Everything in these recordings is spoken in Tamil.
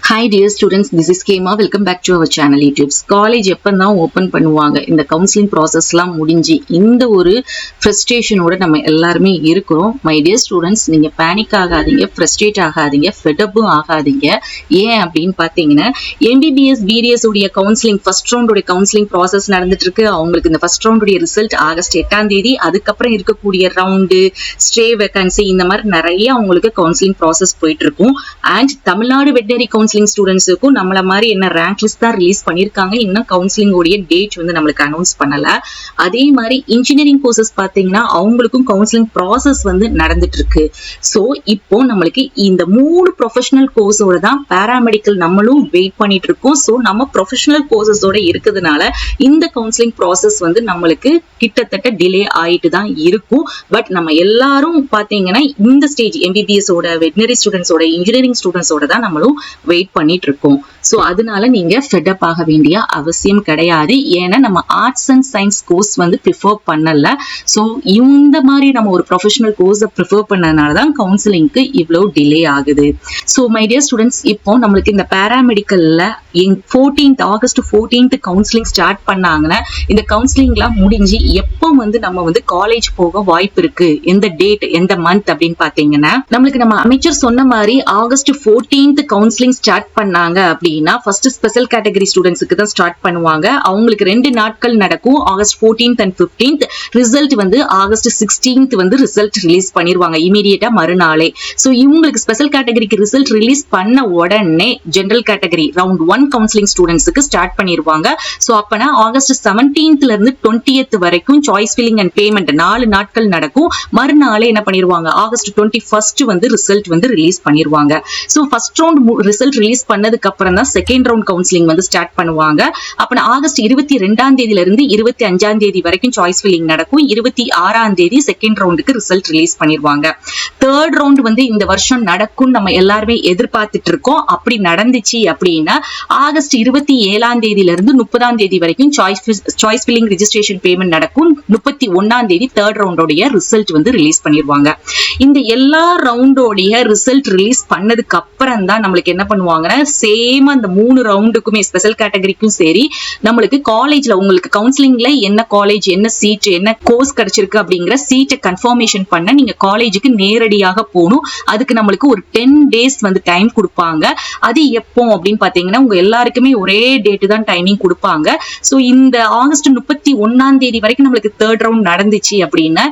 Hi dear students, this is Kema. Welcome back to our channel utipz. College எப்பதான் ஓபன் பண்ணுவாங்க, இந்த கவுன்சிலிங் ப்ராசஸ்லாம் முடிஞ்சு இந்த ஒரு ஃப்ரஸ்ட்ரேஷனோட நம்ம எல்லாருமே இருக்கிறோம். மை டியர் ஸ்டூடெண்ட்ஸ், நீங்க பேனிக் ஆகாதீங்க, ஃப்ரஸ்ட்ரேட் ஆகாதீங்க, ஃபெடப்பும் ஆகாதீங்க. ஏன் அப்படின்னு பார்த்தீங்கன்னா, MBBS BDS உடைய கவுன்சிலிங் ஃபர்ஸ்ட் ரவுண்டோட கவுன்சிலிங் ப்ராசஸ் நடந்துட்டு இருக்கு. அவங்களுக்கு இந்த ஃபர்ஸ்ட் ரவுண்டுடைய ரிசல்ட் ஆகஸ்ட் 8ஆம் தேதி. அதுக்கப்புறம் இருக்கக்கூடிய ரவுண்டு, ஸ்டே வேகன்சி, இந்த மாதிரி நிறைய அவங்களுக்கு கவுன்சிலிங் ப்ராசஸ் போயிட்டு இருக்கும். அண்ட் தமிழ்நாடு வெட்டனரி கவுன்சிலிங் ஸ்டூடெண்ட்ஸுக்கும் நம்மள மாதிரி என்ன ரேங்க் லிஸ்ட் தான் ரிலீஸ் பண்ணிருக்காங்க. இன்னும் கவுன்சிலிங் உடைய டேட் வந்து நம்மளுக்கு அனௌன்ஸ் பண்ணல. அதே மாதிரி இன்ஜினியரிங் கோர்சஸ் பாத்தீங்கன்னா அவங்களுக்கும் கவுன்சிலிங் ப்ராசஸ் வந்து நடந்துட்டு இருக்கு. சோ இப்போ நம்மளுக்கு இந்த 3 ப்ரொஃபஷனல் கோர்ஸோட தான் பாராமெடிக்கல் நம்மளும் வெயிட் பண்ணிட்டு இருக்கோம். சோ நம்ம ப்ரொஃபஷனல் கோர்சஸோட இருக்கிறதுனால இந்த கவுன்சிலிங் ப்ராசஸ் வந்து நம்மளுக்கு கிட்டத்தட்ட டிலே ஆயிட்டு தான் இருக்கும். பட் நம்ம எல்லாரும் பாத்தீங்கன்னா இந்த ஸ்டேஜ் MBBS ஓட, வெட்டனரி ஸ்டூடெண்ட்ஸோட, இன்ஜினியரிங் ஸ்டூடெண்ட்ஸோட தான் நம்மளும் வெயிட் பண்ணிட்டு இருக்கோம். சோ அதனால நீங்க ஃபெட் ஆக வேண்டிய அவசியம் கிடையாது. ஏன்னா நம்ம ஆர்ட்ஸ் அண்ட் சயின்ஸ் கோர்ஸ் வந்து ப்ரிஃபர் பண்ணல. சோ இந்த மாதிரி நம்ம ஒரு ப்ரொஃபஷனல் கோர்ஸை ப்ரிஃபர் பண்ணதுனால தான் கவுன்சிலிங்க்கு இவ்வளவு டிலே ஆகுது. சோ மை டியர் ஸ்டூடெண்ட்ஸ், இப்போ நம்மளுக்கு இந்த பாராமெடிக்கல்ல ஆகஸ்ட் 14th கவுன்சிலிங் ஸ்டார்ட் பண்ணாங்கன்னா இந்த கவுன்சிலிங்லாம் முடிஞ்சு எப்போ வந்து நம்ம வந்து காலேஜ் போக வாய்ப்பு இருக்கு, எந்த டேட், எந்த மந்த் அப்படின்னு பாத்தீங்கன்னா, நம்மளுக்கு நம்ம அமைச்சர் சொன்ன மாதிரி ஆகஸ்ட் 14th கவுன்சிலிங் ஸ்டார்ட் பண்ணாங்க அப்படின்னா ஃபர்ஸ்ட் ஸ்பெஷல் கேட்டகரி ஸ்டூடெண்ட்ஸ்க்கு தான் ஸ்டார்ட் பண்ணுவாங்க. அவங்களுக்கு 2 நாட்கள் நடக்கும், August 14th and 15th. Result வந்து ஆகஸ்ட் 16th வந்து ரிசல்ட் ரிலீஸ் பண்ணிடுவாங்க இமீடியட்டா மறுநாளே. சோ இவங்களுக்கு ஸ்பெஷல் கேட்டகரிக்கு ரிசல்ட் ரிலீஸ் பண்ண உடனே ஜெனரல் கேட்டகரி ரவுண்ட் 1 கவுன்சிலிங் ஸ்டூடெண்ட்ஸ்க்கு ஸ்டார்ட் பண்ணிடுவாங்க. சோ அப்பனா ஆகஸ்ட் 17th ல இருந்து 20th வரைக்கும் சாய்ஸ் ஃபில்லிங் அண்ட் பேமெண்ட் 4 நாட்கள் நடக்கும். மறுநாளே என்ன பண்ணிடுவாங்க, ஆகஸ்ட் 21st வந்து ரிசல்ட் வந்து ரிலீஸ் பண்ணிடுவாங்க. So first round result release பண்ணதுக்கு அப்புறம் தான் செகண்ட் ரவுண்ட் கவுன்சிலிங் வந்து ஸ்டார்ட் பண்ணுவாங்க. அப்ப ஆகஸ்ட் 22ஆம் தேதியில இருந்து 25ஆம் தேதி வரைக்கும் சாய்ஸ் ஃபில்லிங் நடக்கும். 26ஆம் தேதி செகண்ட் ரவுண்டுக்கு ரிசல்ட் ரிலீஸ் பண்ணிடுவாங்க. தேர்ட் ரவுண்ட் வந்து இந்த வருஷம் நடக்கும் நம்ம எல்லாருமே எதிர்பார்த்துட்டு இருக்கோம். அப்படி நடந்துச்சு அப்படின்னா ஆகஸ்ட் 27ஆம் தேதியில இருந்து 30ஆம் தேதி வரைக்கும் சாய்ஸ் ஃபில்லிங் ரெஜிஸ்ட்ரேஷன் பேமெண்ட் நடக்கும். 31ஆம் தேதி தேர்ட் ரவுண்டோடைய ரிசல்ட் வந்து ரிலீஸ் பண்ணிடுவாங்க. இந்த எல்லா ரவுண்டோடைய ரிசல்ட் ரிலீஸ் பண்ணதுக்கு அப்புறம் தான் நம்மளுக்கு என்ன பண்ணுவாங்கன்னா, சேம் அந்த 3 ரவுண்டுக்குமே ஸ்பெஷல் கேட்டகரிக்கும் சரி, நம்மளுக்கு காலேஜ்ல உங்களுக்கு கவுன்சிலிங்ல என்ன காலேஜ், என்ன சீட், என்ன கோர்ஸ் கிடைச்சிருக்கு அப்படிங்கிற சீட்டை கன்ஃபர்மேஷன் பண்ண நீங்க காலேஜுக்கு நேரடியாக போகணும். அதுக்கு நம்மளுக்கு ஒரு 10 days வந்து டைம் கொடுப்பாங்க. அது எப்போ அப்படின்னு பாத்தீங்கன்னா உங்க எல்லாருக்குமே ஒரே டேட் தான் டைமிங் கொடுப்பாங்க. சோ இந்த ஆகஸ்ட் 31ஆம் தேதி வரைக்கும் நம்மளுக்கு தேர்ட் ரவுண்ட் நடந்துச்சு அப்படின்னா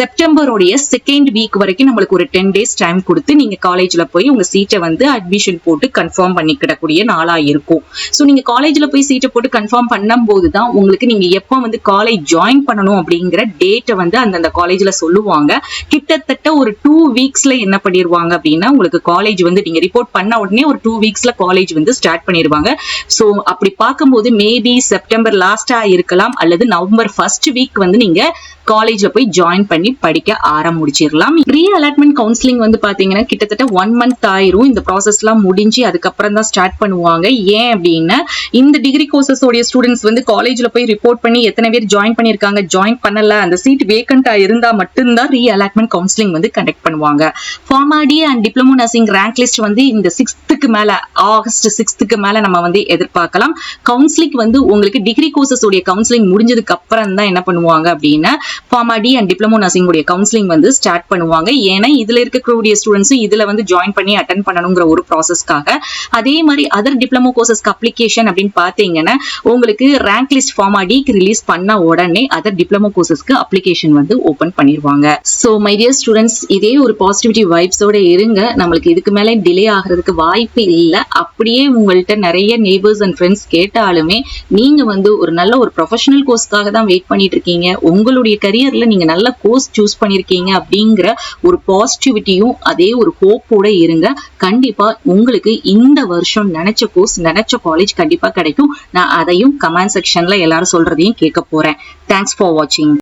செப்டம்பரோடைய செகண்ட் வீக் வரைக்கும் நம்மளுக்கு ஒரு 10 days டைம் கொடுத்து நீங்க காலேஜ்ல போய் உங்க சீட்டை வந்து அட்மிஷன் போட்டு கன்ஃபார்ம் பண்ணிக்கிடக்கூடிய நாளா இருக்கும். சோ நீங்க காலேஜ்ல போய் சீட்டை போட்டு கன்ஃபார்ம் பண்ணும் போதுதான் உங்களுக்கு நீங்க எப்ப வந்து காலேஜ் ஜாயின் பண்ணணும் அப்படிங்கிற டேட்டை வந்து அந்த காலேஜ்ல சொல்லுவாங்க. கிட்டத்தட்ட ஒரு 2 weeksல என்ன பண்ணிடுவாங்க அப்படின்னா உங்களுக்கு காலேஜ் வந்து நீங்க ரிப்போர்ட் பண்ண உடனே ஒரு 2 weeksல காலேஜ் வந்து ஸ்டார்ட் பண்ணிடுவாங்க. சோ அப்படி பார்க்கும்போது மேபி செப்டம்பர் லாஸ்டா இருக்கலாம் அல்லது நவம்பர் ஃபர்ஸ்ட் வீக் வந்து நீங்க காலேஜ்ல போய் ஜாயின் பண்ணி படிக்க ஆரம்பிச்சிடலாம். ரீ அலாட்மெண்ட் கவுன்சிலிங் வந்து பாத்தீங்கன்னா கிட்டத்தட்ட 1 month ஆயிரும். இந்த ப்ராசஸ் எல்லாம் முடிஞ்சு அதுக்கப்புறம் தான் ஸ்டார்ட் பண்ணுவாங்க. ஏன் அப்படின்னா இந்த டிகிரி கோர்சஸ் உடைய ஸ்டூடெண்ட்ஸ் வந்து காலேஜ்ல போய் ரிப்போர்ட் பண்ணி எத்தனை பேர் ஜாயின் பண்ணிருக்காங்க, ஜாயின் பண்ணல, அந்த சீட் வேகண்டா இருந்தா மட்டும்தான் ரீ அலாட்மெண்ட் கவுன்சிலிங் வந்து கண்டக்ட் பண்ணுவாங்க. Pharm D and diploma nursing rank list வந்து இந்த 6th மேல, ஆகஸ்ட் 6th மேல நம்ம வந்து எதிர்பார்க்கலாம். கவுன்சிலிங் வந்து உங்களுக்கு டிகிரி கோர்சஸ் உடைய கவுன்சிலிங் முடிஞ்சதுக்கு அப்புறம் தான் என்ன பண்ணுவாங்க அப்படின்னா ஃபார்மாடி அண்ட் டிப்ளமோ நர்சிங் உடைய கவுன்சிலிங் வந்து ஸ்டார்ட் பண்ணுவாங்க. ஏன்னா இதுல இருக்கக்கூடிய ஸ்டூடெண்ட்ஸ் இதுல வந்து ஜாயின் பண்ணி அட்டென்ட் பண்ணணுங்கிற ஒரு ப்ராசஸ்க்காக. அதே மாதிரி அதர் டிப்ளமோ கோர்சஸ்க்கு அப்ளிகேஷன் அப்படின்னு பாத்தீங்கன்னா உங்களுக்கு ரேங்க் லிஸ்ட் ஃபார்மாடிக்கு ரிலீஸ் பண்ண உடனே அதர் டிப்ளமோ கோர்சஸ்க்கு அப்ளிகேஷன் வந்து ஓபன் பண்ணிடுவாங்க. சோ மை டியர் ஸ்டூடெண்ட்ஸ், இதே ஒரு பாசிட்டிவிட்டி வைப்ஸோட இருங்க. நம்மளுக்கு இதுக்கு மேல டிலே ஆகிறதுக்கு வாய்ப்பு இல்லை. அப்படியே உங்கள்கிட்ட நிறைய நெய்பர்ஸ் அண்ட் ஃப்ரெண்ட்ஸ் கேட்டாலுமே நீங்க வந்து ஒரு நல்ல ஒரு ப்ரொஃபஷனல் கோர்ஸ்க்காக தான் வெயிட் பண்ணிட்டு இருக்கீங்க, உங்களுடைய கரியர்ல நீங்க நல்ல கோர்ஸ் சூஸ் பண்ணிருக்கீங்க அப்படிங்கிற ஒரு பாசிட்டிவிட்டியும் அதே ஒரு ஹோப்போட இருங்க. கண்டிப்பா உங்களுக்கு இந்த வருஷம் நினைச்ச கோர்ஸ், நினைச்ச காலேஜ் கண்டிப்பா கிடைக்கும். நான் அதையும் கமெண்ட் செக்ஷன்ல எல்லாரும் சொல்றதையும் கேட்க போறேன். தேங்க்ஸ் ஃபார் வாட்சிங்.